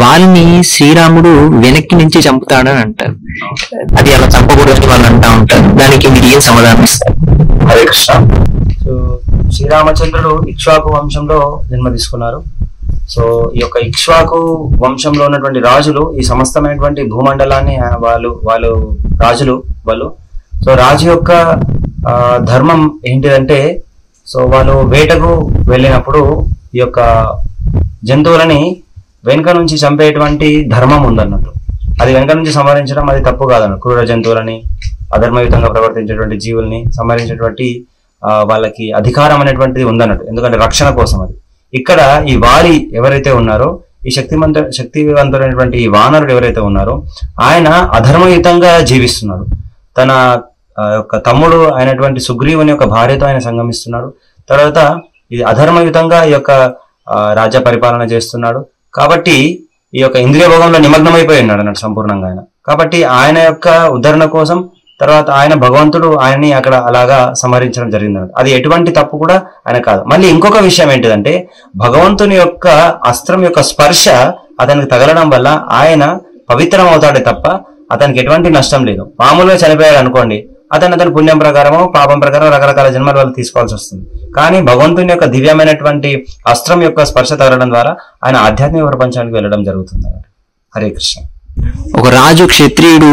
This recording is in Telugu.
వాళ్ళని శ్రీరాముడు వెనక్కి నుంచి చంపుతాడని అంటారు. అది అలా చంపకూడదని వాళ్ళు అంటా ఉంటారు. దానికి మీరు ఏం సమాధానం ఇస్తారు? హరే కృష్ణ. సో శ్రీరామచంద్రుడు ఇక్ష్వాకు వంశంలో జన్మ తీసుకున్నారు. సో ఈ యొక్క ఇక్ష్వాకు వంశంలో ఉన్నటువంటి రాజులు ఈ సమస్తమైనటువంటి భూమండలాన్ని వాళ్ళు రాజులు వాళ్ళు. సో రాజు యొక్క ధర్మం ఏంటిదంటే, సో వాళ్ళు వేటకు వెళ్ళినప్పుడు ఈ యొక్క జంతువులని వెనుక నుంచి చంపేటువంటి ధర్మం ఉందన్నట్టు. అది వెనుక నుంచి సంహరించడం అది తప్పు కాదన్నట్టు. క్రూర జంతువులని, అధర్మయుతంగా ప్రవర్తించేటువంటి జీవుల్ని సంహరించేటువంటి వాళ్ళకి అధికారం అనేటువంటిది ఉందన్నట్టు. ఎందుకంటే రక్షణ కోసం అది. ఇక్కడ ఈ వాలి ఎవరైతే ఉన్నారో, ఈ శక్తివంతుడైనటువంటి ఈ వానరుడు ఎవరైతే ఉన్నారో, ఆయన అధర్మయుతంగా జీవిస్తున్నాడు. తన యొక్క తమ్ముడు అయినటువంటి సుగ్రీవుని యొక్క భార్యతో ఆయన సంగమిస్తున్నాడు. తర్వాత ఇది అధర్మయుతంగా ఈ యొక్క రాజ్య పరిపాలన చేస్తున్నాడు. కాబట్టి ఈ యొక్క ఇంద్రియ భోగంలో నిమగ్నమైపోయి ఉన్నాడు అన్నట్టు సంపూర్ణంగా ఆయన. కాబట్టి ఆయన యొక్క ఉద్ధరణ కోసం తర్వాత ఆయన భగవంతుడు ఆయన్ని అక్కడ అలాగా సంహరించడం జరిగింది. అది ఎటువంటి తప్పు కూడా ఆయన కాదు. మళ్ళీ ఇంకొక విషయం ఏంటిదంటే, భగవంతుని యొక్క అస్త్రం యొక్క స్పర్శ అతనికి తగలడం వల్ల ఆయన పవిత్రం అవుతాడే తప్ప అతనికి ఎటువంటి నష్టం లేదు. మామూలుగా చనిపోయాడు అనుకోండి, అతని పుణ్యం ప్రకారమో పాపం ప్రకారం రకరకాల జన్మలు వాళ్ళు తీసుకోవాల్సి వస్తుంది. కానీ భగవంతుని యొక్క దివ్యమైనటువంటి అస్త్రం యొక్క స్పర్శ తగలడం ద్వారా ఆయన ఆధ్యాత్మిక ప్రపంచానికి వెళ్ళడం జరుగుతుంది. హరే కృష్ణ. ఒక రాజు క్షత్రియుడు